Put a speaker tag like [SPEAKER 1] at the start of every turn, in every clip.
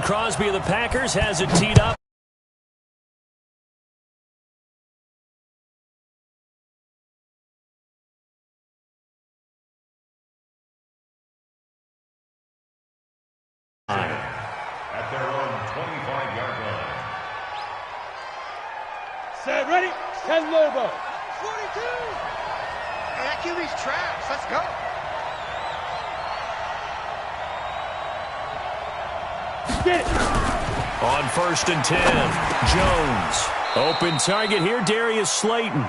[SPEAKER 1] Crosby of the Packers has it teed up.
[SPEAKER 2] At their own 25-yard line.
[SPEAKER 3] Set, ready, and Lobo.
[SPEAKER 4] 42! And that QB's trash. Let's go.
[SPEAKER 3] Get it.
[SPEAKER 1] On 1st and 10, Jones. Open target here, Darius Slayton.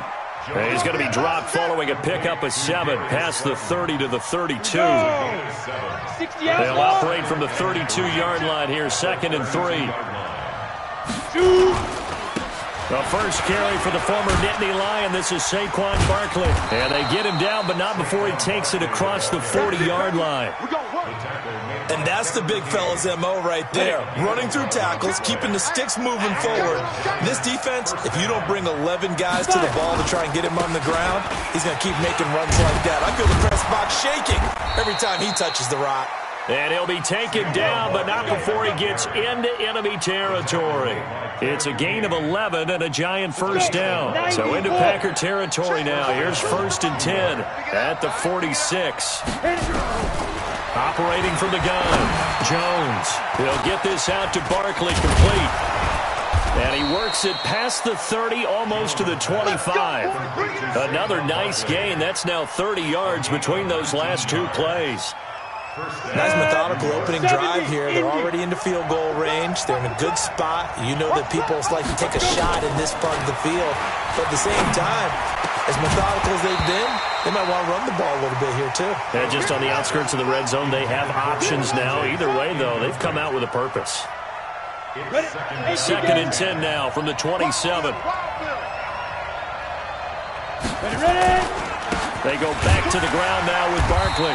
[SPEAKER 1] And he's going to be dropped following a pickup of 7 past the 30 to the 32.
[SPEAKER 3] 60 yards.
[SPEAKER 1] They'll operate from the 32-yard line here, 2nd and 3. The first carry for the former Nittany Lion. This is Saquon Barkley. And they get him down, but not before he takes it across the 40-yard line.
[SPEAKER 5] And that's the big fella's MO right there. Running through tackles, keeping the sticks moving forward. This defense, if you don't bring 11 guys to the ball to try and get him on the ground, he's going to keep making runs like that. I feel the press box shaking every time he touches the rock.
[SPEAKER 1] And he'll be taken down, but not before he gets into enemy territory. It's a gain of 11 and a giant first down. So into Packer territory now. Here's 1st and 10 at the 46. Operating from the gun, Jones. He'll get this out to Barkley complete. And he works it past the 30, almost to the 25. Another nice gain. That's now 30 yards between those last 2 plays.
[SPEAKER 5] Nice methodical opening drive here. They're already into field goal range. They're in a good spot. You know that people like to take a shot in this part of the field. But at the same time, as methodical as they've been, they might want to run the ball a little bit here too.
[SPEAKER 1] And just on the outskirts of the red zone, they have options now. Either way, though, they've come out with a purpose. 2nd and 10 now from the 27.
[SPEAKER 3] Ready.
[SPEAKER 1] They go back to the ground now with Barkley.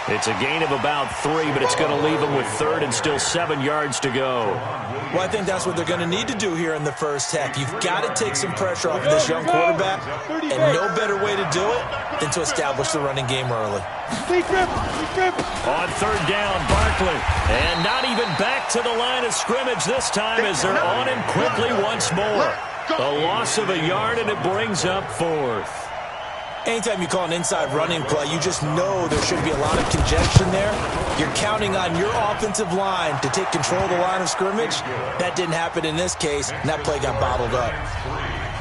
[SPEAKER 1] It's a gain of about 3, but it's going to leave them with 3rd and still 7 yards to go.
[SPEAKER 5] Well, I think that's what they're going to need to do here in the first half. You've got to take some pressure off of this young quarterback, and no better way to do it than to establish the running game early.
[SPEAKER 1] On 3rd down, Barkley. And not even back to the line of scrimmage this time as they're on him quickly once more. The loss of a yard, and it brings up 4th.
[SPEAKER 5] Anytime you call an inside running play, you just know there should be a lot of congestion there. You're counting on your offensive line to take control of the line of scrimmage. That didn't happen in this case, and that play got bottled up.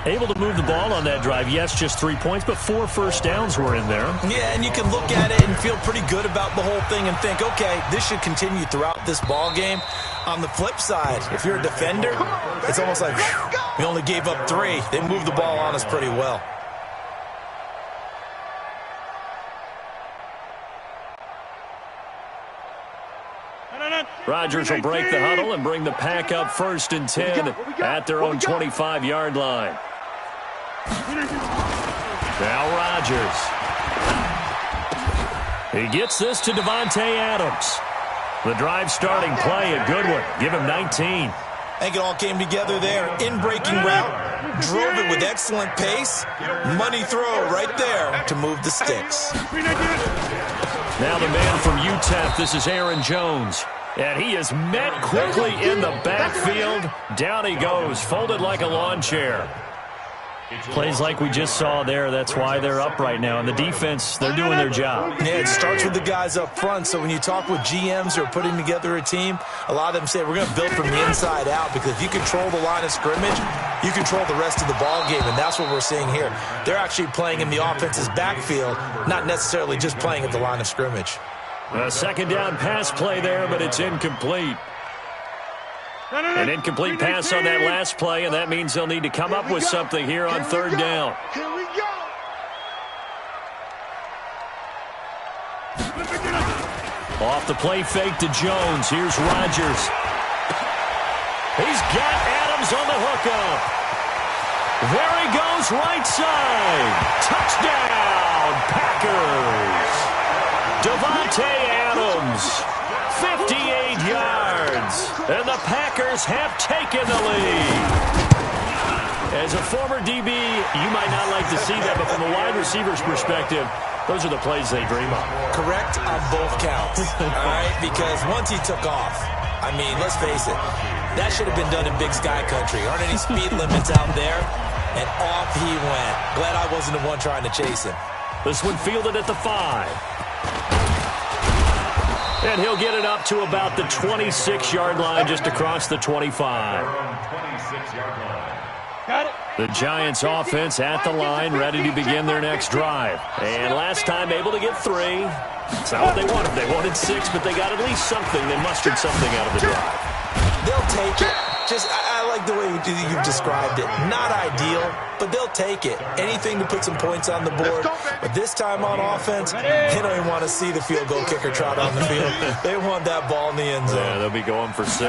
[SPEAKER 1] Able to move the ball on that drive. Yes, just 3 points, but 4 first downs were in there.
[SPEAKER 5] Yeah, and you can look at it and feel pretty good about the whole thing and think, okay, this should continue throughout this ball game. On the flip side, if you're a defender, it's almost like, whew, we only gave up 3. They moved the ball on us pretty well.
[SPEAKER 1] Rodgers will break the huddle and bring the Pack up 1st and 10 at their own 25-yard line. Now Rodgers. He gets this to Davante Adams. The drive starting play, a good one. Give him 19.
[SPEAKER 5] I think it all came together there. In-breaking route, drove it with excellent pace. Money throw right there to move the sticks.
[SPEAKER 1] Now the man from UTEP, this is Aaron Jones. And he is met quickly in the backfield. Down he goes, folded like a lawn chair. Plays like we just saw there. That's why they're up right now. And the defense, they're doing their job.
[SPEAKER 5] Yeah, it starts with the guys up front. So when you talk with GMs who are putting together a team, a lot of them say we're going to build from the inside out, because if you control the line of scrimmage, you control the rest of the ball game, and that's what we're seeing here. They're actually playing in the offense's backfield, not necessarily just playing at the line of scrimmage.
[SPEAKER 1] A 2nd down pass play there, but it's incomplete. An incomplete pass on that last play, and that means they'll need to come up with something here on 3rd down.
[SPEAKER 4] Here we go.
[SPEAKER 1] Off the play fake to Jones. Here's Rodgers. He's got Adams on the hookup. There he goes, right side. Touchdown, Packers. Davante Adams, 58 yards, and the Packers have taken the lead. As a former DB, you might not like to see that, but from a wide receiver's perspective, those are the plays they dream of.
[SPEAKER 5] Correct on both counts, all right, because once he took off, I mean, let's face it. That should have been done in Big Sky Country. Aren't any speed limits out there? And off he went. Glad I wasn't the one trying to chase him.
[SPEAKER 1] This one fielded at the 5. And he'll get it up to about the 26-yard line, just across the 25.
[SPEAKER 2] 26-yard line.
[SPEAKER 3] Got it.
[SPEAKER 1] The Giants offense at the line, ready to begin their next drive. And last time able to get 3. It's not what they wanted. They wanted 6, but they got at least something. They mustered something out of the drive.
[SPEAKER 5] They'll take it. I like the way you've described it. Not ideal, but they'll take it. Anything to put some points on the board. But this time on offense, they don't even want to see the field goal kicker trot on the field. They want that ball in the end zone.
[SPEAKER 1] Yeah, they'll be going for 6.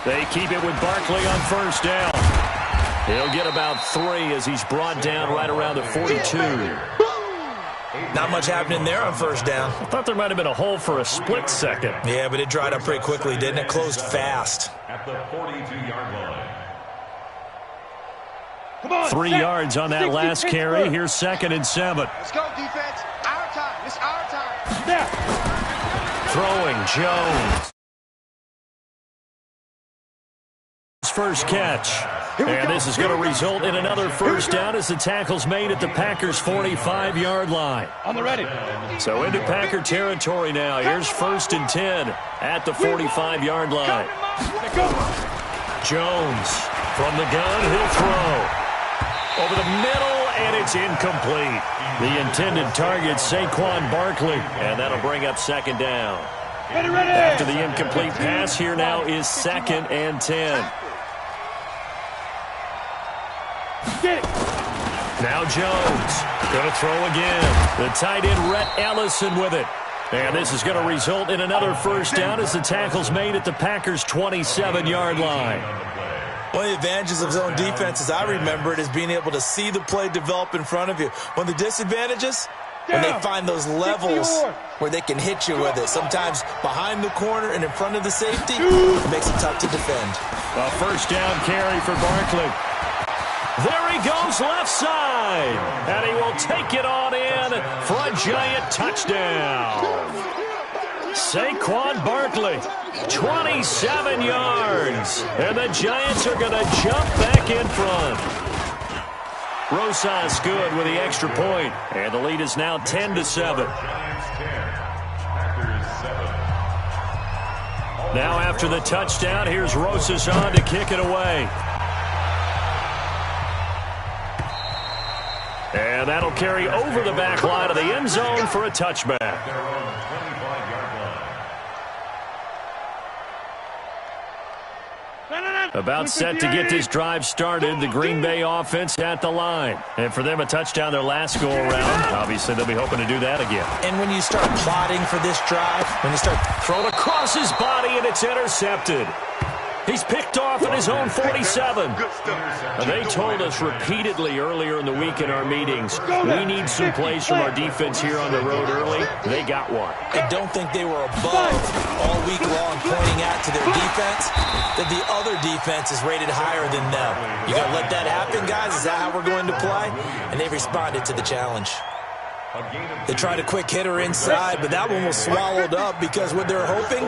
[SPEAKER 1] They keep it with Barkley on first down. He'll get about 3 as he's brought down right around the 42.
[SPEAKER 5] Not much happening there on first down.
[SPEAKER 1] I thought there might have been a hole for a split second.
[SPEAKER 5] Yeah, but it dried up pretty quickly, didn't it? Closed fast.
[SPEAKER 2] At the 42-yard line.
[SPEAKER 3] Come on.
[SPEAKER 1] 3 yards on that last carry. Here's 2nd and 7.
[SPEAKER 4] Let's go, defense. Our time. It's our time.
[SPEAKER 3] Now.
[SPEAKER 1] Throwing Jones. First catch. And this is going to result in another first down as the tackle's made at the Packers' 45-yard line.
[SPEAKER 3] On the ready.
[SPEAKER 1] So into Packer territory now. Here's 1st and 10 at the 45-yard line. Jones from the gun. He'll throw. Over the middle, and it's incomplete. The intended target, Saquon Barkley, and that'll bring up 2nd down. After the incomplete pass, here now is 2nd and 10.
[SPEAKER 3] Get it.
[SPEAKER 1] Now Jones going to throw again. The tight end, Rhett Ellison, with it. And this is going to result in another first down as the tackle's made at the Packers' 27-yard line.
[SPEAKER 5] One of the advantages of zone defense, as I remember it, is being able to see the play develop in front of you. One of the disadvantages, when they find those levels where they can hit you with it. Sometimes behind the corner and in front of the safety, it makes it tough to defend.
[SPEAKER 1] A first down carry for Barkley. There he goes left side. And he will take it on in for a giant touchdown. Saquon Barkley, 27 yards. And the Giants are going to jump back in front. Rosas good with the extra point. And the lead is now 10-7. Now after the touchdown, here's Rosas on to kick it away. And that'll carry over the back line of the end zone for a touchback. About set to get this drive started. The Green Bay offense at the line. And for them, a touchdown their last go-around. Obviously, they'll be hoping to do that again.
[SPEAKER 5] And when you start plotting for this drive, when you start
[SPEAKER 1] thrown across his body, and it's intercepted. He's picked off at his own 47. They told us repeatedly earlier in the week in our meetings, we need some plays from our defense here on the road early. They got one.
[SPEAKER 5] I don't think they were above all week long pointing out to their defense that the other defense is rated higher than them. You got to let that happen, guys. Is that how we're going to play? And they responded to the challenge. They tried a quick hitter inside, but that one was swallowed up because what they're hoping,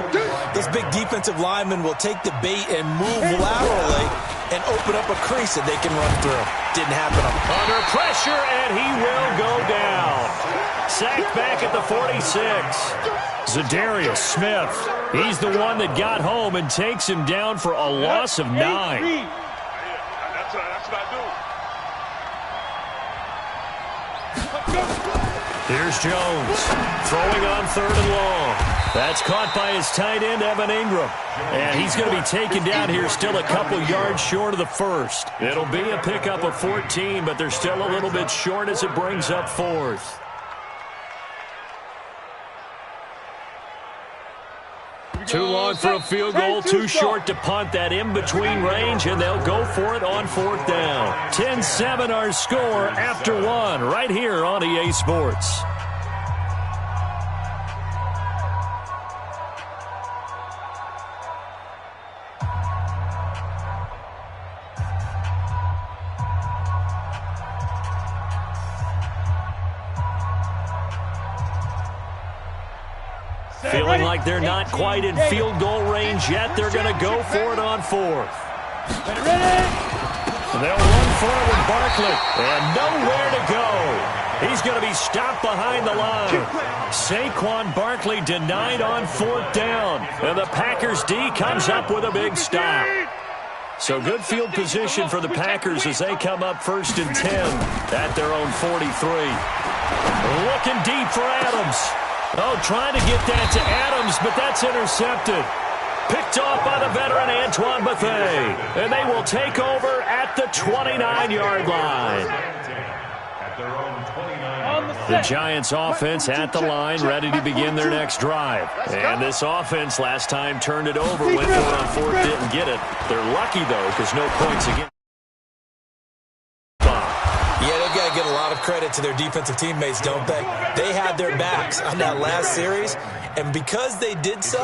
[SPEAKER 5] this big defensive lineman will take the bait and move laterally and open up a crease that they can run through. Didn't happen.
[SPEAKER 1] Under pressure, and he will go down. Sacked back at the 46. Zadarius Smith, he's the one that got home and takes him down for a loss of 9.
[SPEAKER 6] That's what I do.
[SPEAKER 1] Here's Jones, throwing on 3rd and long. That's caught by his tight end, Evan Ingram. And he's going to be taken down here still a couple yards short of the first. It'll be a pickup of 14, but they're still a little bit short as it brings up 4th. Too long for a field goal, too short to punt. That in-between range, and they'll go for it on 4th down. 10-7 our score after 1 right here on EA Sports. Feeling like they're not quite in field goal range yet. They're going to go for it on fourth. They'll run forward Barkley, and nowhere to go. He's going to be stopped behind the line. Saquon Barkley denied on fourth down, and the Packers D comes up with a big stop. So good field position for the Packers as they come up 1st and 10 at their own 43. Looking deep for Adams. Oh, trying to get that to Adams, but that's intercepted. Picked off by the veteran Antoine Bethea. And they will take over at the 29-yard line. The Giants offense at the line, ready to begin their next drive. And this offense last time turned it over, went for it on fourth, didn't get it. They're lucky, though, because no points again.
[SPEAKER 5] Yeah, they've got to get a lot of credit to their defensive teammates, don't they? They had their backs on that last series, and because they did so,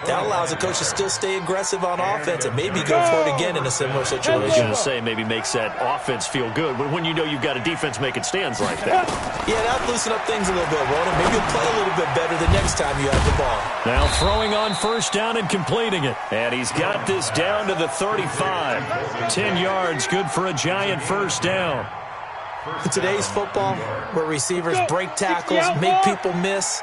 [SPEAKER 5] that allows the coach to still stay aggressive on offense and maybe go for it again in a similar situation.
[SPEAKER 1] I was going to say maybe makes that offense feel good, but when you know you've got a defense making stands like that.
[SPEAKER 5] Yeah, that'll loosen up things a little bit, Ronan. Maybe you'll play a little bit better the next time you have the ball.
[SPEAKER 1] Now throwing on first down and completing it. And he's got this down to the 35. 10 yards, good for a Giant first down.
[SPEAKER 5] In today's football, where receivers break tackles, make people miss,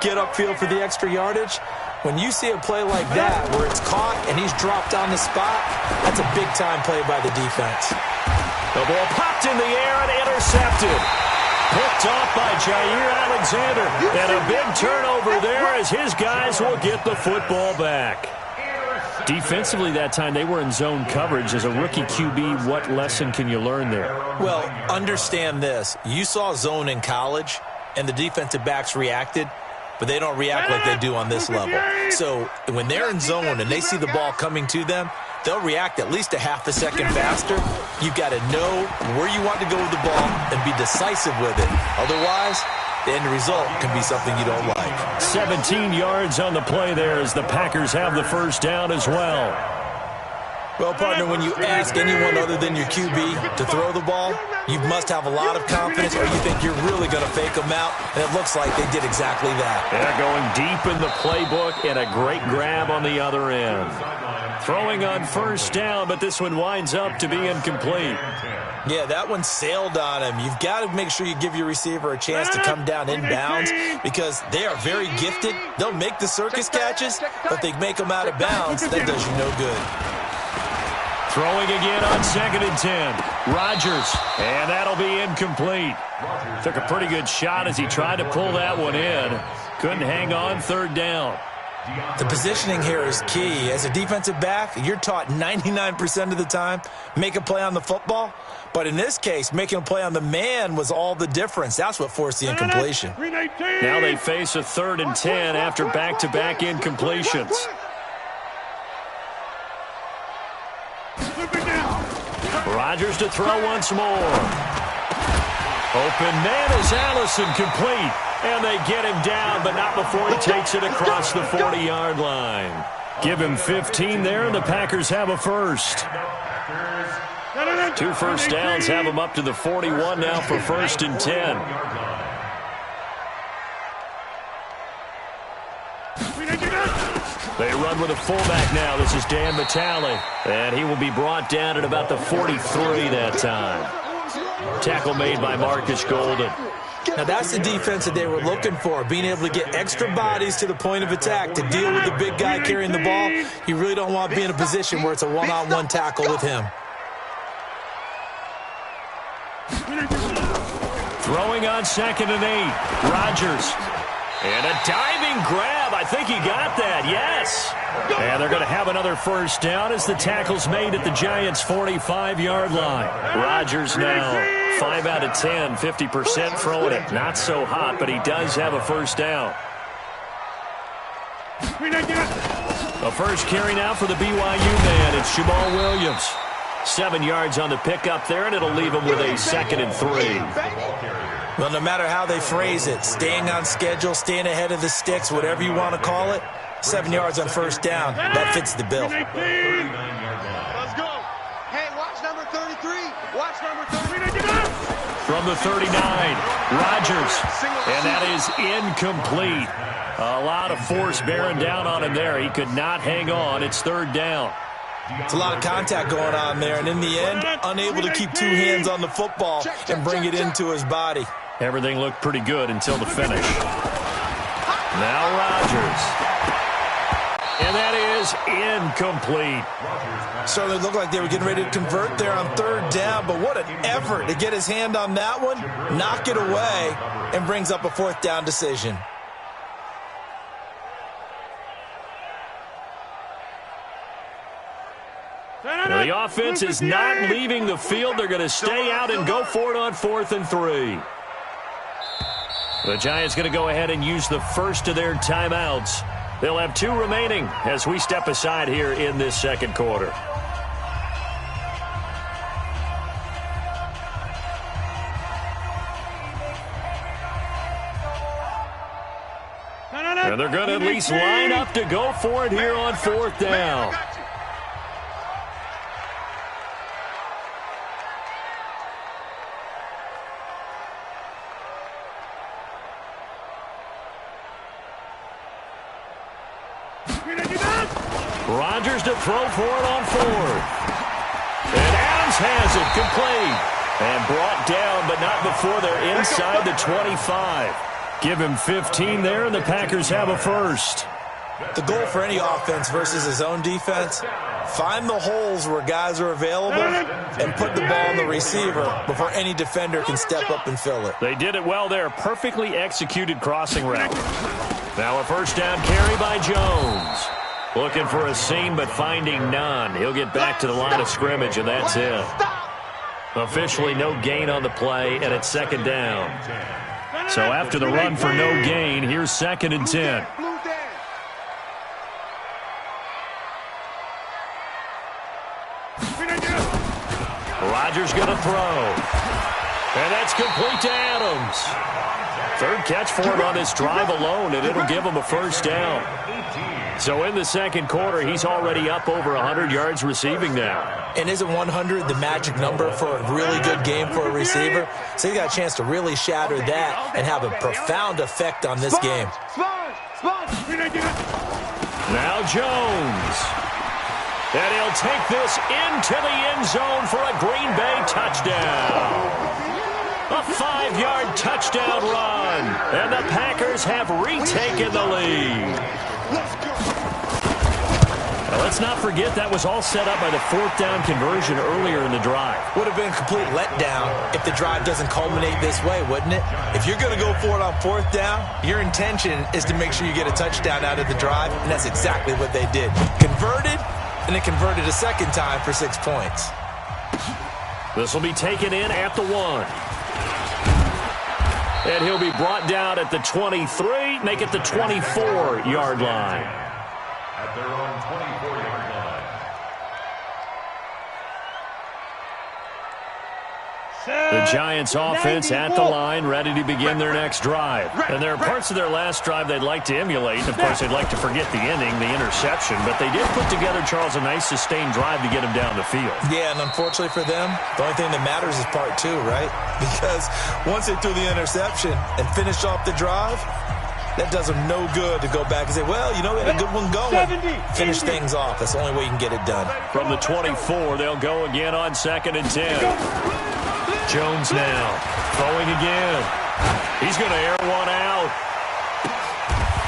[SPEAKER 5] get upfield for the extra yardage, when you see a play like that where it's caught and he's dropped on the spot, that's a big-time play by the defense.
[SPEAKER 1] The ball popped in the air and intercepted. Picked off by Jair Alexander. And a big turnover there as his guys will get the football back. Defensively that time, they were in zone coverage. As a rookie QB, what lesson can you learn there?
[SPEAKER 5] Well, understand this. You saw zone in college, and the defensive backs reacted, but they don't react like they do on this level. So when they're in zone and they see the ball coming to them, they'll react at least a half a second faster. You've got to know where you want to go with the ball and be decisive with it. Otherwise, the end result can be something you don't like.
[SPEAKER 1] 17 yards on the play there as the Packers have the first down as well.
[SPEAKER 5] Well, partner, when you ask anyone other than your QB to throw the ball, you must have a lot of confidence or you think you're really going to fake them out, and it looks like they did exactly that.
[SPEAKER 1] They're going deep in the playbook and a great grab on the other end. Throwing on first down, but this one winds up to be incomplete.
[SPEAKER 5] Yeah, that one sailed on him. You've got to make sure you give your receiver a chance to come down inbounds because they are very gifted. They'll make the circus catches, but they make them out of bounds. That does you no good.
[SPEAKER 1] Throwing again on 2nd and 10. Rodgers, and that'll be incomplete. Took a pretty good shot as he tried to pull that one in. Couldn't hang on 3rd down.
[SPEAKER 5] The positioning here is key. As a defensive back, you're taught 99% of the time, make a play on the football. But in this case, making a play on the man was all the difference. That's what forced the incompletion.
[SPEAKER 1] Now they face a 3rd and 10 after back-to-back incompletions. Rodgers to throw once more. Open man is Allison, complete. And they get him down, but not before he takes it across the 40-yard line. Give him 15 there, and the Packers have a first. 2 first downs have them up to the 41 now for 1st and 10. They run with a fullback now. This is Dan Vitale. And he will be brought down at about the 43 that time. Tackle made by Marcus Golden.
[SPEAKER 5] Now, that's the defense that they were looking for, being able to get extra bodies to the point of attack to deal with the big guy carrying the ball. You really don't want to be in a position where it's a one-on-one tackle with him.
[SPEAKER 1] Throwing on 2nd and 8. Rodgers. And a diving grab. I think he got that. Yes. And they're going to have another first down as the tackle's made at the Giants' 45-yard line. Rodgers now 5 out of 10, 50% throwing it. Not so hot, but he does have a first down. A first carry now for the BYU man. It's Jamal Williams. 7 yards on the pickup there, and it'll leave him with a 2nd and 3.
[SPEAKER 5] Well, no matter how they phrase it, staying on schedule, staying ahead of the sticks, whatever you want to call it, 7 yards on first down, that fits the bill.
[SPEAKER 4] Let's go. Hey, watch number 33. Watch number 33.
[SPEAKER 1] From the 39, Rodgers, and that is incomplete. A lot of force bearing down on him there. He could not hang on. It's third down.
[SPEAKER 5] It's a lot of contact going on there, and in the end, unable to keep two hands on the football and bring it into his body.
[SPEAKER 1] Everything looked pretty good until the finish. Now Rodgers. And that is incomplete.
[SPEAKER 5] Certainly looked like they were getting ready to convert there on third down, but what an effort to get his hand on that one, knock it away, and brings up a fourth down decision.
[SPEAKER 1] Now the offense is not leaving the field. They're going to stay out and go for it on 4th and 3. The Giants going to go ahead and use the first of their timeouts. They'll have 2 remaining as we step aside here in this second quarter. And they're going to at least line up to go for it here on 4th down. Rodgers to throw for it on 4th. And Adams has it complete. And brought down, but not before they're inside the 25. Give him 15 there, and the Packers have a first.
[SPEAKER 5] The goal for any offense versus his own defense, find the holes where guys are available and put the ball on the receiver before any defender can step up and fill it.
[SPEAKER 1] They did it well there. Perfectly executed crossing route. Now a first down carry by Jones. Looking for a seam, but finding none. He'll get back to the line of scrimmage, and that's it. Officially no gain on the play, and it's second down. So after the run for no gain, here's 2nd and 10. Rodgers going to throw. And that's complete to Adams. 3rd catch for him on this drive alone, and it'll give him a first down. So in the second quarter, he's already up over 100 yards receiving now.
[SPEAKER 5] And isn't 100 the magic number for a really good game for a receiver? So he got a chance to really shatter that and have a profound effect on this game.
[SPEAKER 1] Now Jones. And he'll take this into the end zone for a Green Bay touchdown. A 5-yard touchdown run. And the Packers have retaken the lead. Now, let's not forget that was all set up by the 4th down conversion earlier in the drive.
[SPEAKER 5] Would have been a complete letdown if the drive doesn't culminate this way, wouldn't it? If you're going to go for it on 4th down, your intention is to make sure you get a touchdown out of the drive, and that's exactly what they did. Converted, and it converted a second time for 6 points.
[SPEAKER 1] This will be taken in at the 1. And he'll be brought down at the 23, make it the 24-yard line.
[SPEAKER 2] At their own 24-yard line.
[SPEAKER 1] The Giants offense at the line, ready to begin their next drive. And there are parts of their last drive they'd like to emulate. Of course, they'd like to forget the inning, the interception. But they did put together, Charles, a nice sustained drive to get him down the field.
[SPEAKER 5] Yeah, and unfortunately for them, the only thing that matters is part 2, right? Because once they threw the interception and finished off the drive, that does them no good to go back and say, well, you know, we had a good one going. Finish things off. That's the only way you can get it done.
[SPEAKER 1] From the 24, they'll go again on 2nd and 10. Jones now throwing again. He's going to air one out.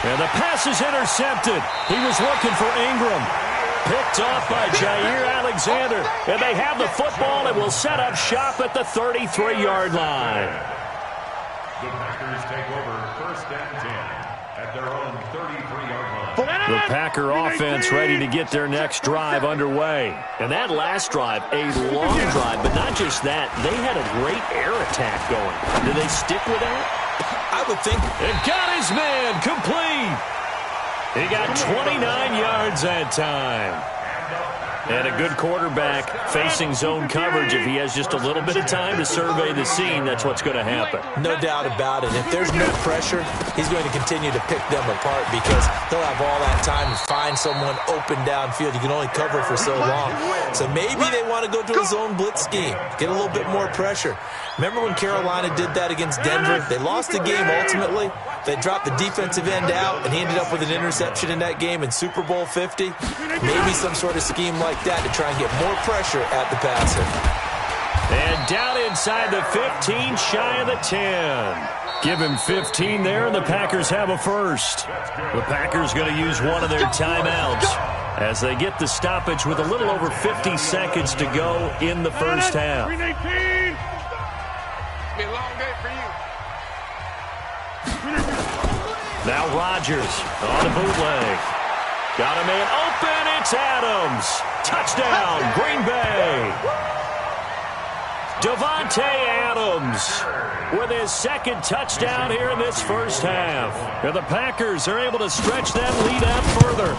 [SPEAKER 1] And the pass is intercepted. He was looking for Ingram. Picked off by Jair Alexander. And they have the football and will set up shop at the 33-yard line.
[SPEAKER 2] The Packers take over 1st and 10 at their own 33-yard line.
[SPEAKER 1] The Packer offense ready to get their next drive underway. And that last drive, a long drive, but not just that. They had a great air attack going. Do they stick with that?
[SPEAKER 5] I would think.
[SPEAKER 1] And got his man complete. He got 29 yards that time. And a good quarterback facing zone coverage. If he has just a little bit of time to survey the scene, that's what's going to happen.
[SPEAKER 5] No doubt about it. If there's no pressure, he's going to continue to pick them apart because he'll have all that time to find someone open downfield. You can only cover for so long. So maybe they want to go to a zone blitz scheme, get a little bit more pressure. Remember when Carolina did that against Denver? They lost the game ultimately. They dropped the defensive end out, and he ended up with an interception in that game in Super Bowl 50. Maybe some sort of scheme like that to try and get more pressure at the passer.
[SPEAKER 1] And down inside the 15, shy of the 10. Give him 15 there, and the Packers have a first. The Packers going to use one of their timeouts as they get the stoppage with a little over 50 seconds to go in the first half.
[SPEAKER 6] Be a long day for you.
[SPEAKER 1] Now Rodgers on the bootleg. Got a man open. It's Adams. Touchdown, Green Bay. Davante Adams with his second touchdown here in this first half. And the Packers are able to stretch that lead out further.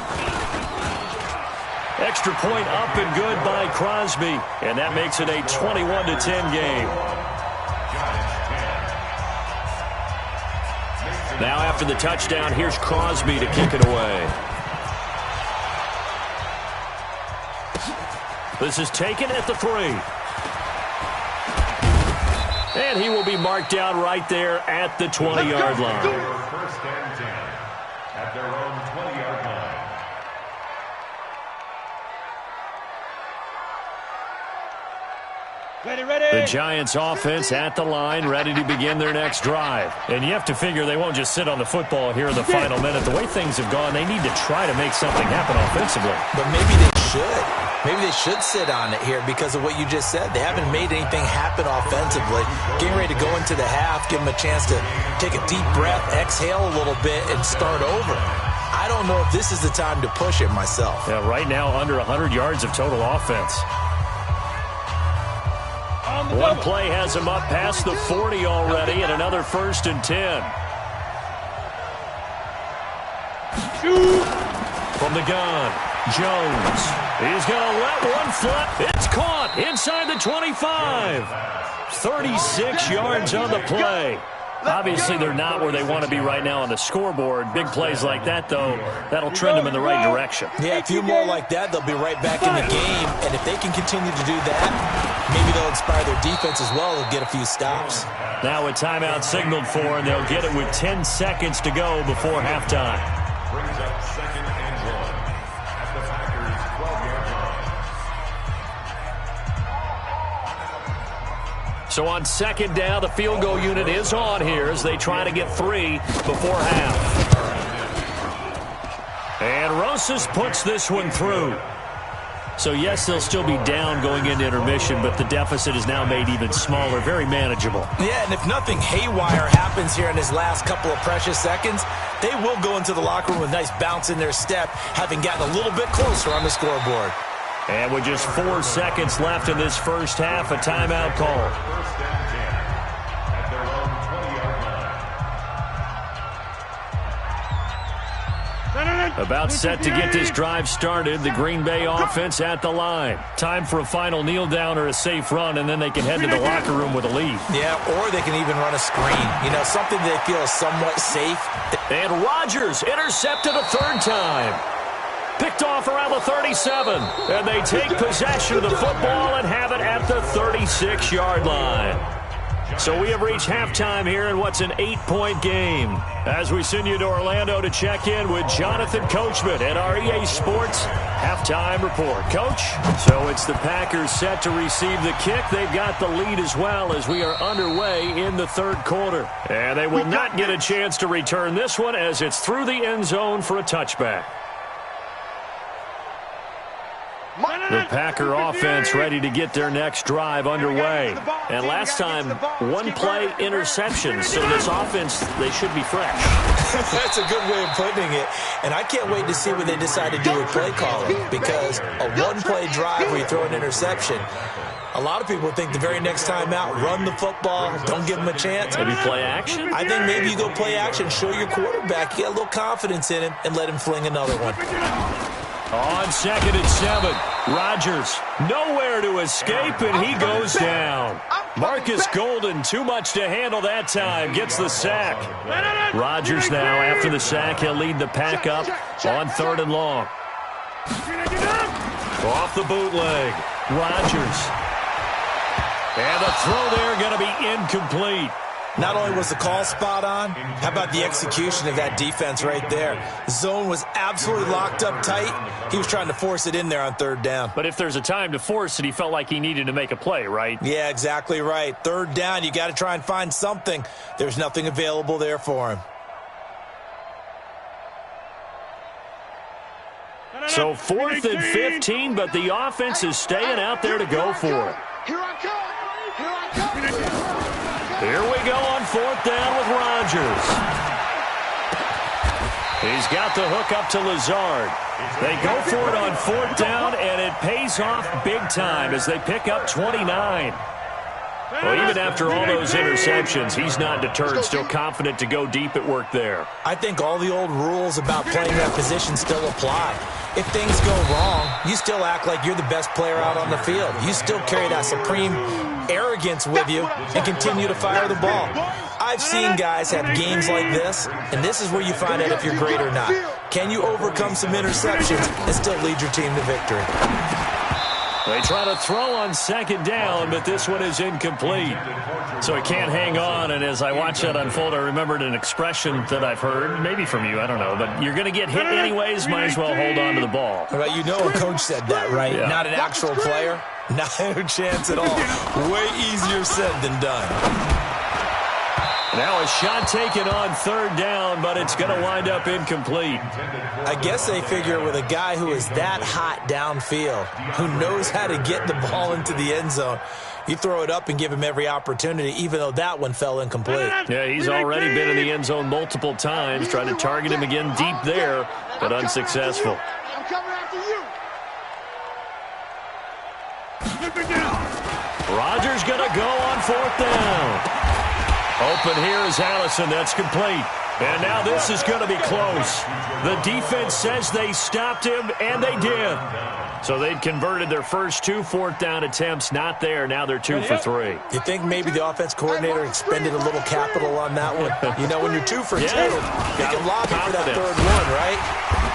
[SPEAKER 1] Extra point up and good by Crosby. And that makes it a 21-10 game. Now after the touchdown, here's Crosby to kick it away. This is taken at the 3. And he will be marked down right there at the 20-yard line.
[SPEAKER 2] First and 10 at their own 20-yard line.
[SPEAKER 1] The Giants offense at the line, ready to begin their next drive. And you have to figure they won't just sit on the football here in the final minute. The way things have gone, they need to try to make something happen offensively.
[SPEAKER 5] But maybe they should. Maybe they should sit on it here because of what you just said. They haven't made anything happen offensively. Getting ready to go into the half, give them a chance to take a deep breath, exhale a little bit, and start over. I don't know if this is the time to push it myself.
[SPEAKER 1] Yeah, right now under 100 yards of total offense. One play has him up past the 40 already, and another 1st and 10. From the gun, Jones. He's going to let one flip. It's caught inside the 25. 36 yards on the play. Obviously, they're not where they want to be right now on the scoreboard. Big plays like that, though, that'll trend them in the right direction.
[SPEAKER 5] Yeah, a few more like that, they'll be right back in the game. And if they can continue to do that, maybe they'll inspire their defense as well and get a few stops.
[SPEAKER 1] Now a timeout signaled for, and they'll get it with 10 seconds to go before halftime.
[SPEAKER 2] Brings up 2nd and 1 at the Packers' 12-yard line.
[SPEAKER 1] So on 2nd down, the field goal unit is on here as they try to get 3 before half. And Rosas puts this one through. So, yes, they'll still be down going into intermission, but the deficit is now made even smaller, very manageable.
[SPEAKER 5] Yeah, and if nothing haywire happens here in his last couple of precious seconds, they will go into the locker room with a nice bounce in their step, having gotten a little bit closer on the scoreboard.
[SPEAKER 1] And with just 4 seconds left in this first half, a timeout call.
[SPEAKER 2] 1st and 10 at their own 20-yard line.
[SPEAKER 1] About set to get this drive started. The Green Bay offense at the line. Time for a final kneel down or a safe run, and then they can head to the locker room with a lead.
[SPEAKER 5] Yeah, or they can even run a screen. You know, something they feel is somewhat safe.
[SPEAKER 1] And Rodgers intercepted a 3rd time. Picked off around the 37. And they take possession of the football and have it at the 36-yard line. So we have reached halftime here in what's an 8-point game. As we send you to Orlando to check in with Jonathan Coachman at our EA Sports Halftime Report. Coach? So it's the Packers set to receive the kick. They've got the lead as well as we are underway in the 3rd quarter. And they will not get a chance to return this one as it's through the end zone for a touchback. The Packer offense ready to get their next drive underway. And last time, 1-play interception. So this offense, they should be fresh.
[SPEAKER 5] That's a good way of putting it. And I can't wait to see what they decide to do with play calling. Because a 1-play drive where you throw an interception, a lot of people think the very next time out, run the football, don't give them a chance.
[SPEAKER 1] Maybe play action?
[SPEAKER 5] I think maybe you go play action, show your quarterback, you get a little confidence in him, and let him fling another one.
[SPEAKER 1] On 2nd and 7, Rodgers nowhere to escape, and he goes down. Marcus Golden, too much to handle that time, gets the sack. Rodgers now, after the sack, he'll lead the pack up on 3rd and long. Off the bootleg, Rodgers. And the throw there going to be incomplete.
[SPEAKER 5] Not only was the call spot on, how about the execution of that defense right there? The zone was absolutely locked up tight. He was trying to force it in there on 3rd down.
[SPEAKER 1] But if there's a time to force it, he felt like he needed to make a play, right?
[SPEAKER 5] Yeah, exactly right. 3rd down, you got to try and find something. There's nothing available there for him.
[SPEAKER 1] So 4th and 15, but the offense is staying out there to go for it.
[SPEAKER 4] Here I come. Here I come.
[SPEAKER 1] Here we go on 4th down with Rodgers. He's got the hook up to Lazard. They go for it on 4th down, and it pays off big time as they pick up 29. Well, even after all those interceptions, he's not deterred, still confident to go deep at work there.
[SPEAKER 5] I think all the old rules about playing that position still apply. If things go wrong, you still act like you're the best player out on the field. You still carry that supreme arrogance with you and continue to fire the ball. I've seen guys have games like this, and this is where you find out if you're great or not. Can you overcome some interceptions and still lead your team to victory?
[SPEAKER 1] They try to throw on 2nd down, but this one is incomplete. So he can't hang on, and as I watch that unfold, I remembered an expression that I've heard, maybe from you, I don't know, but you're going to get hit anyways, might as well hold on to the ball.
[SPEAKER 5] Well, you know a coach said that, right?
[SPEAKER 1] Yeah.
[SPEAKER 5] Not an actual player? Not a chance at all. Way easier said than done.
[SPEAKER 1] Now a shot taken on 3rd down, but it's going to wind up incomplete.
[SPEAKER 5] I guess they figure with a guy who is that hot downfield, who knows how to get the ball into the end zone, you throw it up and give him every opportunity, even though that one fell incomplete.
[SPEAKER 1] Yeah, he's already been in the end zone multiple times, trying to target him again deep there, but unsuccessful.
[SPEAKER 4] I'm coming after you.
[SPEAKER 1] Rodgers going to go on 4th down. Open here is Allison. That's complete. And now this is going to be close. The defense says they stopped him, and they did. So they'd converted their first 2 4th down attempts. Not there. Now they're 2 for 3.
[SPEAKER 5] You think maybe the offense coordinator expended a little capital on that one? You know, when you're 2 for 2, you can lobby for that 3rd one, right?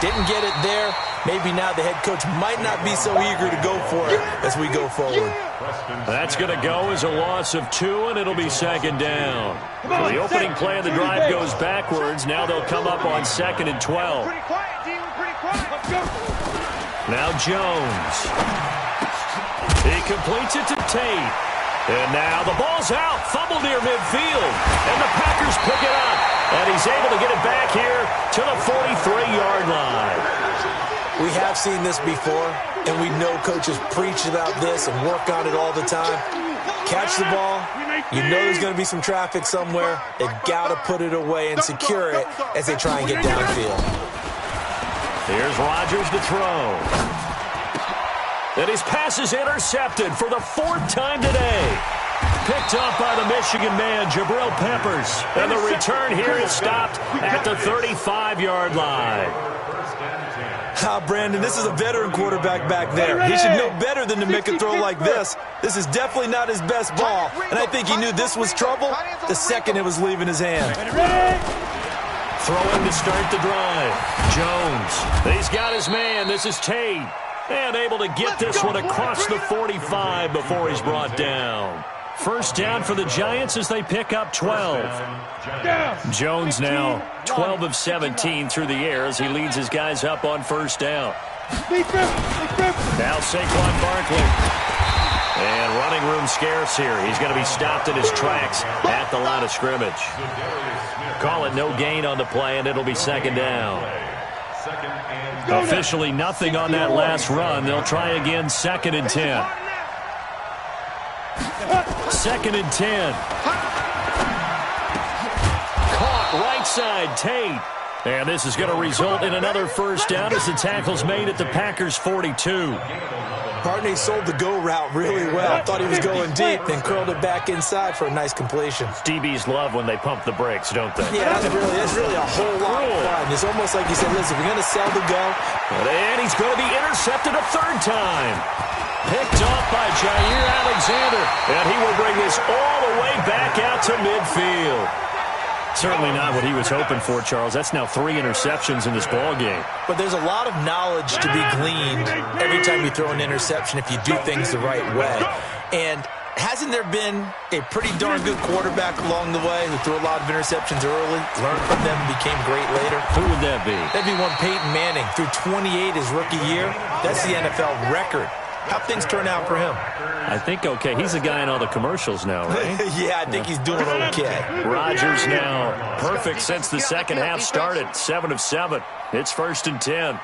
[SPEAKER 5] Didn't get it there. Maybe now the head coach might not be so eager to go for it as we go forward.
[SPEAKER 1] That's going to go as a loss of 2, and it'll be 2nd down. So the opening play of the drive goes backwards. Now they'll come up on 2nd and 12.
[SPEAKER 4] Pretty quiet, D. We're pretty quiet. Let's go.
[SPEAKER 1] Now Jones. He completes it to Tate. And now the ball's out. Fumble near midfield. And the Packers pick it up. And he's able to get it back here to the 43-yard line.
[SPEAKER 5] We have seen this before, and we know coaches preach about this and work on it all the time. Catch the ball. You know there's going to be some traffic somewhere. They've got to put it away and secure it as they try and get downfield.
[SPEAKER 1] Here's Rodgers to throw. And his pass is intercepted for the 4th time today. Picked up by the Michigan man, Jabril Peppers. And the return here is stopped at the 35-yard line.
[SPEAKER 5] Brandon, this is a veteran quarterback back there. He should know better than to make a throw like this. This is definitely not his best ball, and I think he knew this was trouble the second it was leaving his hand.
[SPEAKER 1] Throwing to start the drive. Jones. He's got his man. This is Tate. And able to get this one across the 45 before he's brought down. 1st down for the Giants as they pick up 12. Jones now 12 of 17 through the air as he leads his guys up on 1st down. Now Saquon Barkley. And running room scarce here. He's going to be stopped in his tracks at the line of scrimmage. Call it no gain on the play, and it'll be 2nd down. Officially nothing on that last run. They'll try again 2nd and 10. 2nd and 10. Caught right side, Tate. And this is going to result in another first down as the tackle's made at the Packers' 42.
[SPEAKER 5] Barkley sold the go route really well. Thought he was going deep, then curled it back inside for a nice completion.
[SPEAKER 1] DBs love when they pump the brakes, don't they?
[SPEAKER 5] Yeah, that's really a whole lot of fun. It's almost like you said, listen, we're going to sell the go.
[SPEAKER 1] And he's going to be intercepted a third time. Picked off by Jair Alexander. And he will bring this all the way back out to midfield. Certainly not what he was hoping for, Charles. That's now 3 interceptions in this ball game.
[SPEAKER 5] But there's a lot of knowledge to be gleaned every time you throw an interception if you do things the right way. And hasn't there been a pretty darn good quarterback along the way who threw a lot of interceptions early, learned from them, and became great later?
[SPEAKER 1] Who would that be?
[SPEAKER 5] That'd be one Peyton Manning. Threw 28 his rookie year. That's the NFL record. How'd things turn out for him?
[SPEAKER 1] I think okay. He's the guy in all the commercials now, right?
[SPEAKER 5] Yeah, I think he's doing okay.
[SPEAKER 1] Rodgers now perfect since the second half started. 7 of 7. It's 1st and 10.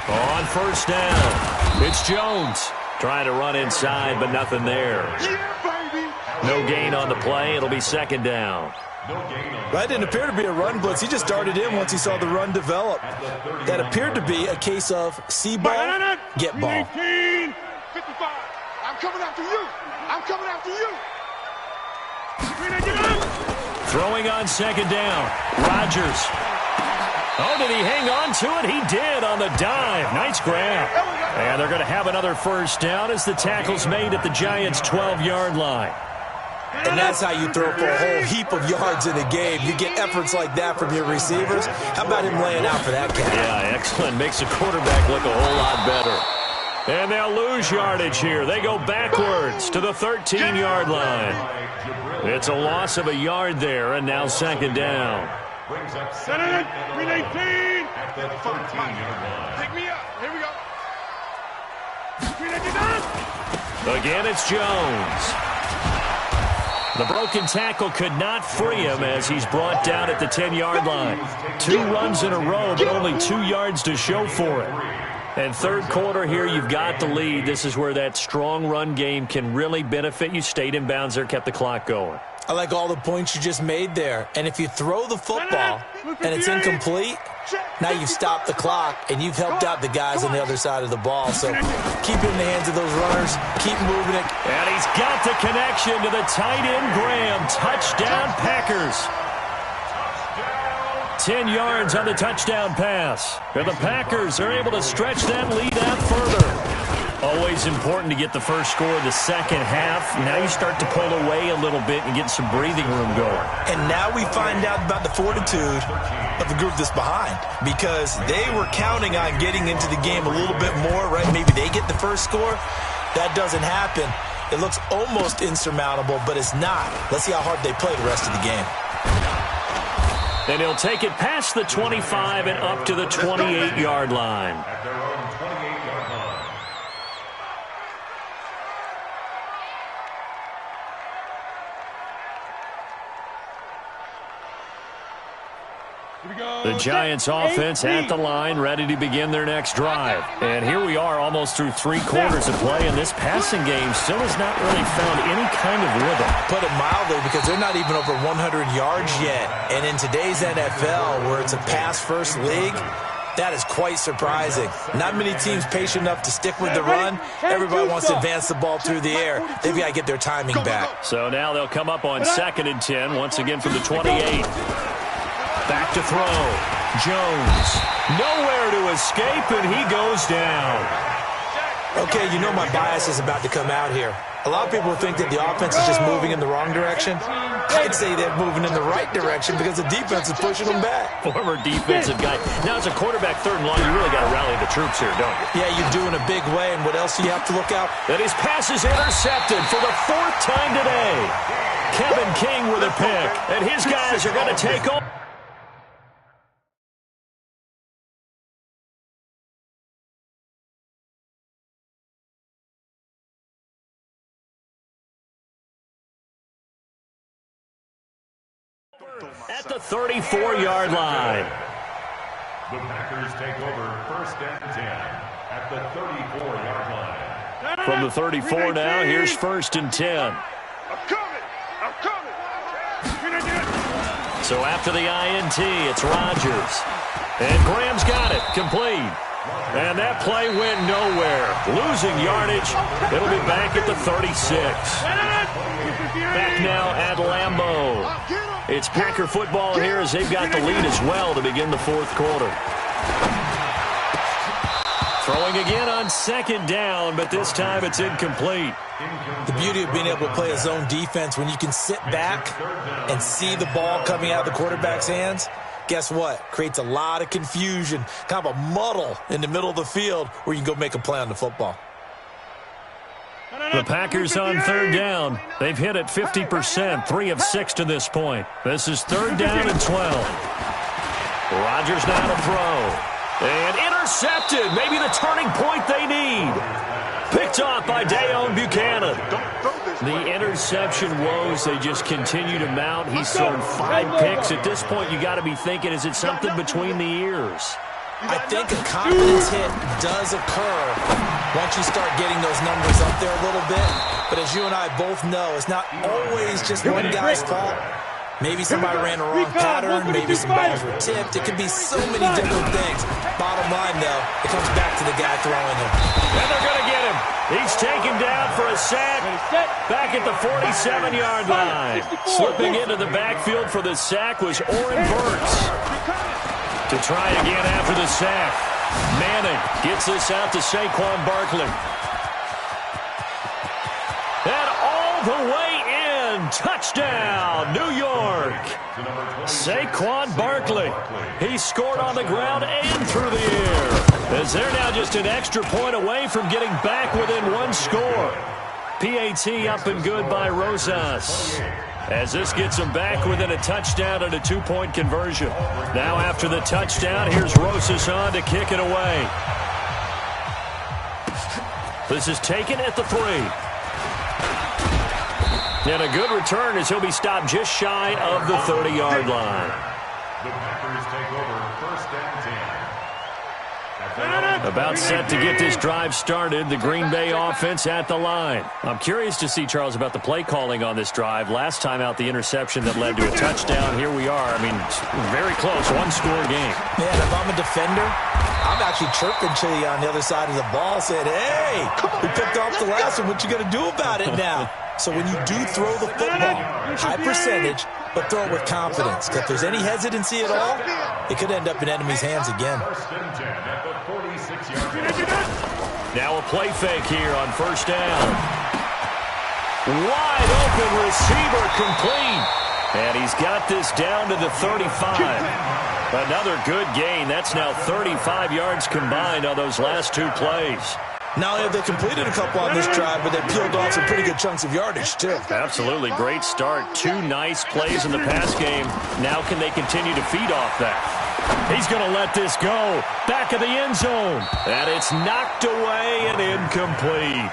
[SPEAKER 1] On first down, it's Jones. Trying to run inside, but nothing there. No gain on the play. It'll be 2nd down.
[SPEAKER 5] That didn't appear to be a run blitz. He just started in once he saw the run develop. That appeared to be a case of see ball, get ball.
[SPEAKER 4] 55. I'm coming after you. I'm coming after you.
[SPEAKER 1] Throwing on 2nd down. Rodgers. Oh, did he hang on to it? He did on the dive. Nice grab. And they're going to have another first down as the tackle's made at the Giants' 12-yard line.
[SPEAKER 5] And that's how you throw for a whole heap of yards in a game. You get efforts like that from your receivers. How about him laying out for that catch?
[SPEAKER 1] Yeah, excellent. Makes the quarterback look a whole lot better. And they'll lose yardage here. They go backwards to the 13-yard line. It's a loss of a yard there, and now 2nd down.
[SPEAKER 6] Brings up 2nd and 18 at the 13-yard line.
[SPEAKER 4] Pick me up. Here we go.
[SPEAKER 1] Again, it's Jones. The broken tackle could not free him as he's brought down at the 10-yard line. 2 runs in a row, but only 2 yards to show for it. And third quarter here, you've got the lead. This is where that strong run game can really benefit you. Stayed in bounds there, kept the clock going.
[SPEAKER 5] I like all the points you just made there. And if you throw the football and it's incomplete, now you've stopped the clock and you've helped out the guys on the other side of the ball. So keep it in the hands of those runners. Keep moving it.
[SPEAKER 1] And he's got the connection to the tight end, Graham. Touchdown, Packers. 10 yards on the touchdown pass. And the Packers are able to stretch that lead out further. Always important to get the first score of the second half. Now you start to pull away a little bit and get some breathing room going.
[SPEAKER 5] And now we find out about the fortitude of the group that's behind, because they were counting on getting into the game a little bit more, right? Maybe they get the first score. That doesn't happen. It looks almost insurmountable, but it's not. Let's see how hard they play the rest of the game.
[SPEAKER 1] And he'll take it past the 25 and up to the 28-yard line.
[SPEAKER 2] At their own 28-yard line.
[SPEAKER 1] The Giants offense at the line, ready to begin their next drive. And here we are almost through 3 quarters of play, and this passing game still has not really found any kind of rhythm.
[SPEAKER 5] Put it mildly, because they're not even over 100 yards yet. And in today's NFL, where it's a pass-first league, that is quite surprising. Not many teams patient enough to stick with the run. Everybody wants to advance the ball through the air. They've got to get their timing back.
[SPEAKER 1] So now they'll come up on 2nd and 10, once again from the 28. Back to throw. Jones. Nowhere to escape, and he goes down.
[SPEAKER 5] Okay, you know my bias is about to come out here. A lot of people think that the offense is just moving in the wrong direction. I'd say they're moving in the right direction because the defense is pushing them back.
[SPEAKER 1] Former defensive guy. Now, as a quarterback 3rd and long, you really got to rally the troops here, don't you?
[SPEAKER 5] Yeah, you do in a big way, and what else do you have to look out?
[SPEAKER 1] And his pass is intercepted for the 4th time today. Kevin King with a pick, and his guys are going to take over. At the 34-yard line.
[SPEAKER 2] The Packers take over 1st and 10 at the 34-yard line.
[SPEAKER 1] From the 34 now, here's 1st and 10.
[SPEAKER 4] I'm coming. I'm coming.
[SPEAKER 1] So after the INT, it's Rodgers. And Graham's got it. Complete. And that play went nowhere. Losing yardage. It'll be back at the 36. Back now at Lambeau. It's Packer football here as they've got the lead as well to begin the fourth quarter. Throwing again on second down, but this time it's incomplete.
[SPEAKER 5] The beauty of being able to play a zone defense when you can sit back and see the ball coming out of the quarterback's hands, guess what? Creates a lot of confusion, kind of a muddle in the middle of the field where you can go make a play on the football.
[SPEAKER 1] The Packers on third down. They've hit it 50%, 3 of 6 to this point. This is third down and 12. Rodgers now to throw. And intercepted. Maybe the turning point they need. Picked off by Dayon Buchanan. The interception woes, they just continue to mount. He's thrown 5 picks. At this point, you got to be thinking, is it something between the ears?
[SPEAKER 5] I think a confidence hit does occur once you start getting those numbers up there a little bit. But as you and I both know, it's not always just one guy's fault. Maybe somebody ran a wrong pattern. Maybe some balls were tipped. It could be so many different things. Bottom line, though, it comes back to the guy throwing him.
[SPEAKER 1] And they're going to get him. He's taken down for a sack back at the 47-yard line. Slipping into the backfield for the sack was Oren Burks. To try again after the sack. Manning gets this out to Saquon Barkley. And all the way in. Touchdown, New York. Saquon Barkley. He scored on the ground and through the air. As they're now just an extra point away from getting back within 1 score. PAT up and good by Rosas. As this gets them back within a touchdown and a 2-point conversion. Now after the touchdown, here's Rosas on to kick it away. This is taken at the 3. And a good return as he'll be stopped just shy of the 30-yard line.
[SPEAKER 2] The Packers take over first and 10.
[SPEAKER 1] About set to get this drive started, the Green Bay offense at the line. I'm curious to see, Charles, about the play calling on this drive. Last time out, the interception that led to a touchdown. Here we are. I mean, very close, 1-score game.
[SPEAKER 5] Man, if I'm a defender, I'm actually chirping to you on the other side of the ball, saying, hey, we picked off the last one. What you going to do about it now? So when you do throw the football, high percentage, but throw it with confidence. Because if there's any hesitancy at all, it could end up in enemy's hands again.
[SPEAKER 1] Now a play fake here on first down. Wide open receiver complete. And he's got this down to the 35. Another good gain. That's now 35 yards combined on those last 2 plays.
[SPEAKER 5] Not only have they completed a couple on this drive, but they peeled off some pretty good chunks of yardage, too.
[SPEAKER 1] Absolutely. Great start. 2 nice plays in the pass game. Now can they continue to feed off that? He's going to let this go. Back of the end zone. And it's knocked away and incomplete.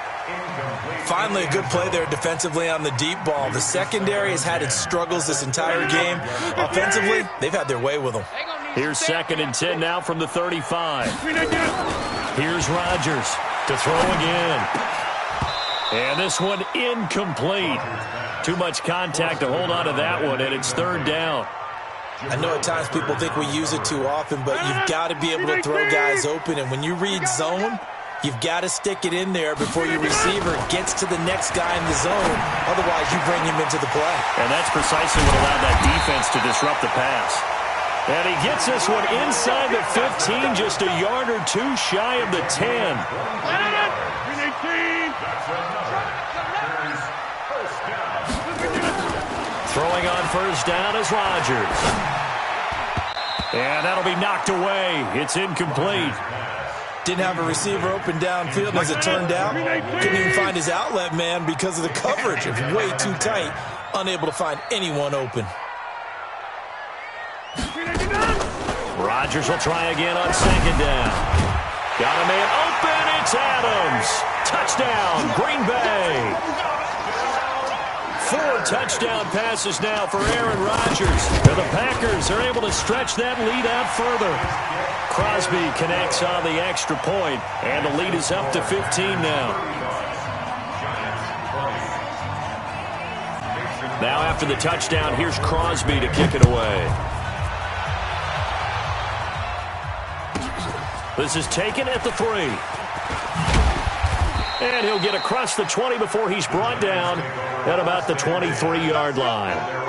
[SPEAKER 5] Finally, a good play there defensively on the deep ball. The secondary has had its struggles this entire game. Offensively, they've had their way with them.
[SPEAKER 1] Here's 2nd and 10 now from the 35. Here's Rodgers to throw again. And this one incomplete. Too much contact to hold on to that one, and it's 3rd down.
[SPEAKER 5] I know at times people think we use it too often, but you've got to be able to throw guys open. And when you read zone, you've got to stick it in there before your receiver gets to the next guy in the zone. Otherwise, you bring him into the play.
[SPEAKER 1] And that's precisely what allowed that defense to disrupt the pass. And he gets this one inside the 15, just a yard or 2 shy of the 10. Throwing on first down is Rodgers. And that'll be knocked away. It's incomplete.
[SPEAKER 5] Didn't have a receiver open downfield as it turned out. Couldn't even find his outlet man because of the coverage. It was way too tight. Unable to find anyone open.
[SPEAKER 1] Rodgers will try again on 2nd down. Got a man open. It's Adams. Touchdown, Green Bay. 4 touchdown passes now for Aaron Rodgers. And the Packers are able to stretch that lead out further. Crosby connects on the extra point, and the lead is up to 15 now. Now after the touchdown, here's Crosby to kick it away. This is taken at the 3. And he'll get across the 20 before he's brought down at about the 23-yard line.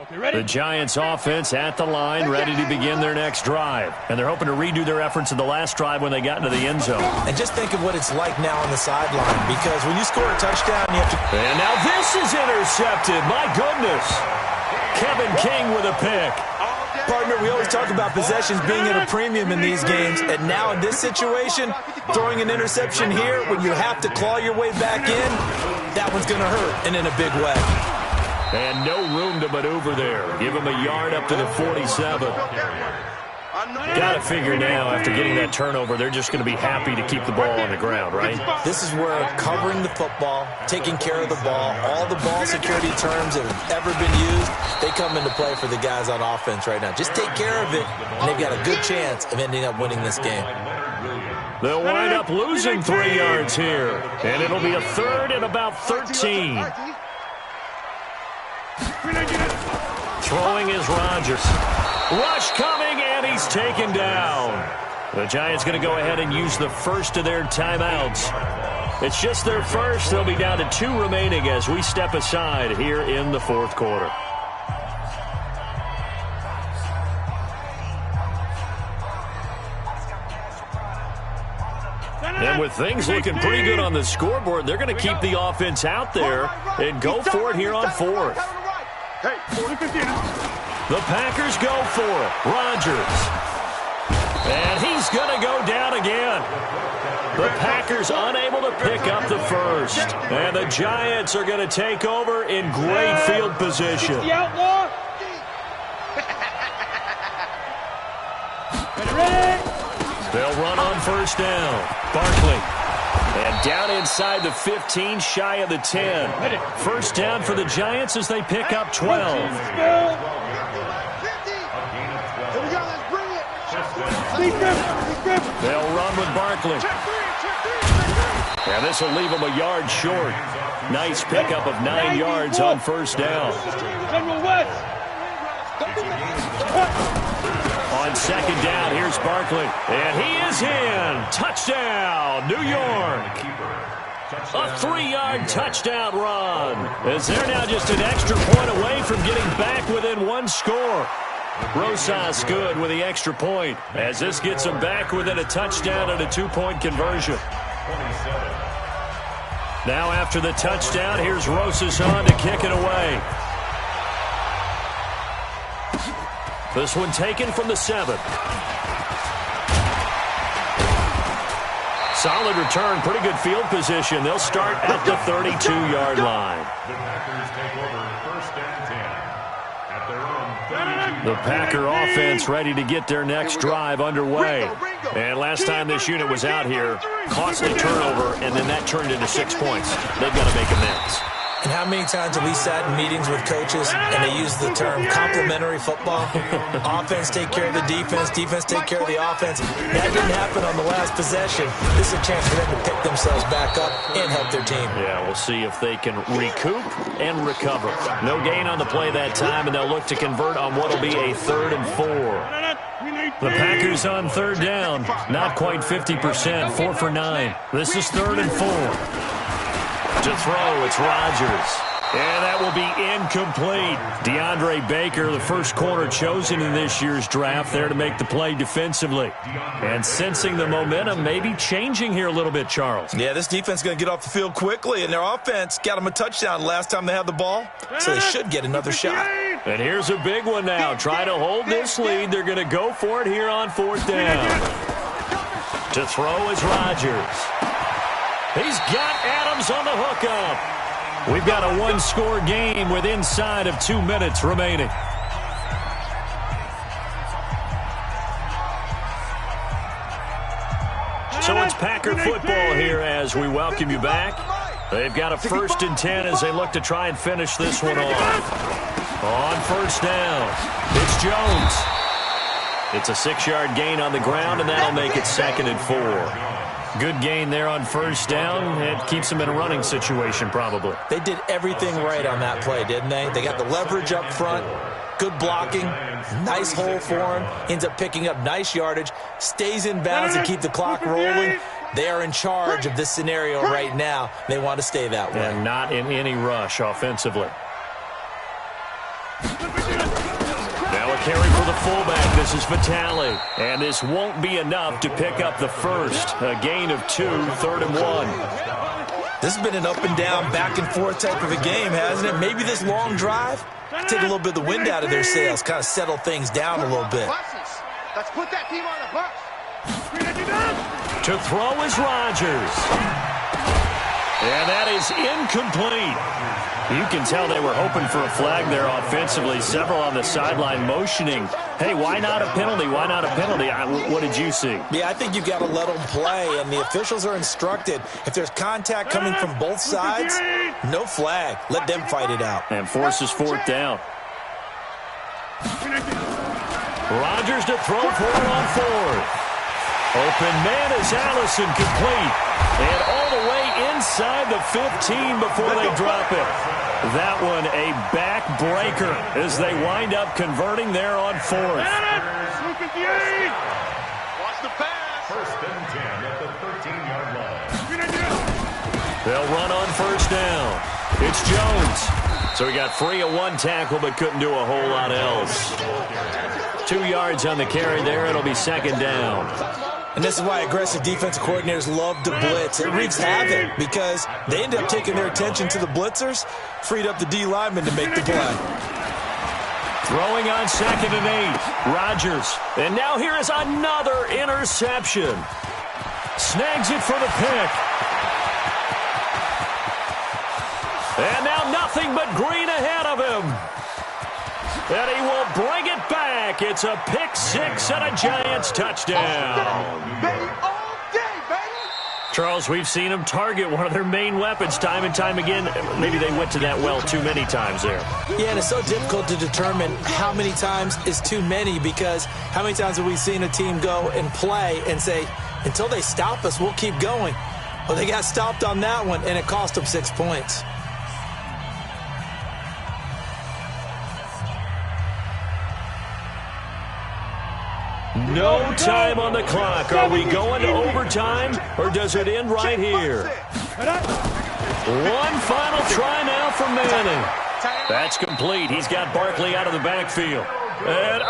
[SPEAKER 1] The Giants offense at the line, ready to begin their next drive. And they're hoping to redo their efforts in the last drive when they got into the end zone.
[SPEAKER 5] And just think of what it's like now on the sideline, because when you score a touchdown, you have to...
[SPEAKER 1] And now this is intercepted. My goodness. Kevin King with a pick.
[SPEAKER 5] Partner, we always talk about possessions being at a premium in these games, and now in this situation, throwing an interception here when you have to claw your way back in, that one's going to hurt, and in a big way.
[SPEAKER 1] And no room to maneuver there. Give him a yard up to the 47. Got to figure now, after getting that turnover, they're just going to be happy to keep the ball on the ground, right?
[SPEAKER 5] This is where covering the football, taking care of the ball, all the ball security terms that have ever been used, they come into play for the guys on offense right now. Just take care of it, and they've got a good chance of ending up winning this game.
[SPEAKER 1] They'll wind up losing 3 yards here, and it'll be a 3rd and about 13. Throwing is Rodgers. Rush coming, and he's taken down. The Giants going to go ahead and use the first of their timeouts. It's just their first. They'll be down to 2 remaining as we step aside here in the 4th quarter. And with things looking pretty good on the scoreboard, they're going to keep the offense out there and go for it here on 4th. The Packers go for it. Rodgers. And he's going to go down again. The Packers unable to pick up the first. And the Giants are going to take over in great field position.
[SPEAKER 3] The outlaw. Ready?
[SPEAKER 1] They'll run on first down. Barkley. And down inside the 15, shy of the 10. First down for the Giants as they pick up 12. They'll run with Barkley. And this will leave them a yard short. Nice pickup of 9 yards on first down. On second down, here's Barkley. And he is in. Touchdown, New York. A 3-yard touchdown run. As they're now just an extra point away from getting back within 1 score. Rosas good with the extra point. As this gets them back within a touchdown and a 2-point conversion. Now after the touchdown, here's Rosas on to kick it away. This one taken from the 7. Solid return, pretty good field position. They'll start at the 32-yard line.
[SPEAKER 2] The Packers take over first and 10 at their own 32.
[SPEAKER 1] The Packer offense ready to get their next drive underway. And last time this unit was out here, costly turnover, and then that turned into 6 points. They've got to make amends.
[SPEAKER 5] And how many times have we sat in meetings with coaches and they use the term complementary football? Offense take care of the defense, defense take care of the offense. That didn't happen on the last possession. This is a chance for them to pick themselves back up and help their team.
[SPEAKER 1] Yeah, we'll see if they can recoup and recover. No gain on the play that time, and they'll look to convert on what will be a 3rd and 4. The Packers on 3rd down. Not quite 50%, 4 for 9. This is 3rd and 4. To throw, it's Rodgers. And that will be incomplete. DeAndre Baker, the first corner chosen in this year's draft, there to make the play defensively. And sensing the momentum maybe changing here a little bit, Charles.
[SPEAKER 5] Yeah, this defense is going to get off the field quickly, and their offense got them a touchdown last time they had the ball, so they should get another shot.
[SPEAKER 1] And here's a big one now. Try to hold this lead. They're going to go for it here on 4th down. To throw is Rodgers. He's got Adams on the hookup. We've got a 1-score game with inside of 2 minutes remaining. So it's Packer football here as we welcome you back. They've got a 1st and 10 as they look to try and finish this one off. On 1st down, it's Jones. It's a 6-yard gain on the ground, and that'll make it 2nd and 4. Good gain there on 1st down. It keeps them in a running situation, probably.
[SPEAKER 5] They did everything right on that play, didn't they? They got the leverage up front, good blocking, nice hole for him, ends up picking up nice yardage, stays in bounds and keep the clock rolling. They are in charge of this scenario right now. They want to stay that way.
[SPEAKER 1] And not in any rush offensively. Now a carry for the fullback. This is Vitale. And this won't be enough to pick up the first. A gain of 2, 3rd and 1.
[SPEAKER 5] This has been an up and down, back and forth type of a game, hasn't it? Maybe this long drive, take a little bit of the wind out of their sails, kind of settle things down a little bit.
[SPEAKER 4] Let's put that team on the bus.
[SPEAKER 1] To throw is Rodgers. And that is incomplete. You can tell they were hoping for a flag there offensively. Several on the sideline motioning. Hey, why not a penalty? Why not a penalty? What did you see?
[SPEAKER 5] Yeah, I think you've got to let them play, and the officials are instructed. If there's contact coming from both sides, no flag. Let them fight it out.
[SPEAKER 1] And forces 4th down. Rodgers to throw for it on 4th. Open man is Allison, complete. And all the way inside the 15 before they drop it. That one a backbreaker as they wind up converting there on 4th.
[SPEAKER 4] Watch the pass.
[SPEAKER 2] 1st and 10 at the 13-yard line.
[SPEAKER 1] They'll run on 1st down. It's Jones. So he got free of 1 tackle but couldn't do a whole lot else. 2 yards on the carry there. It'll be 2nd down.
[SPEAKER 5] And this is why aggressive defensive coordinators love to blitz. It wreaks havoc because they end up taking their attention to the blitzers, freed up the D lineman to make the play.
[SPEAKER 1] Throwing on 2nd and 8. Rodgers. And now here is another interception. Snags it for the pick. And now nothing but green ahead of him. And he will bring it back. It's a pick 6 and a Giants touchdown.
[SPEAKER 4] All day, baby.
[SPEAKER 1] Charles, we've seen them target one of their main weapons time and time again. Maybe they went to that well too many times there.
[SPEAKER 5] Yeah, and it's so difficult to determine how many times is too many because how many times have we seen a team go and play and say, until they stop us, we'll keep going. Well, they got stopped on that one, and it cost them 6 points.
[SPEAKER 1] No time on the clock. Are we going to overtime, or does it end right here? One final try now for Manning. That's complete. He's got Barkley out of the backfield. And,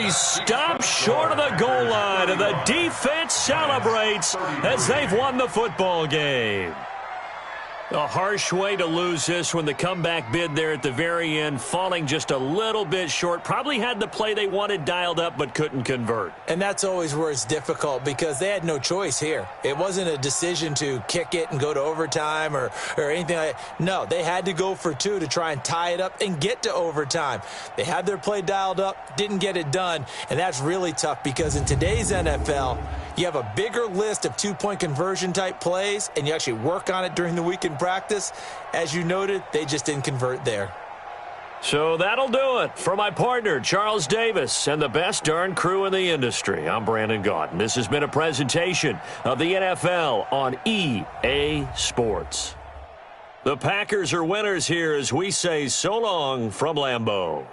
[SPEAKER 1] he stopped short of the goal line, and the defense celebrates as they've won the football game. A harsh way to lose this when the comeback bid there at the very end, falling just a little bit short. Probably had the play they wanted dialed up but couldn't convert.
[SPEAKER 5] And that's always where it's difficult because they had no choice here. It wasn't a decision to kick it and go to overtime or anything like that. No, they had to go for 2 to try and tie it up and get to overtime. They had their play dialed up, didn't get it done, and that's really tough because in today's NFL, you have a bigger list of 2-point conversion type plays, and you actually work on it during the week in practice. As you noted, they just didn't convert there.
[SPEAKER 1] So that'll do it. For my partner, Charles Davis, and the best darn crew in the industry, I'm Brandon Gaudin. This has been a presentation of the NFL on EA Sports. The Packers are winners here as we say so long from Lambeau.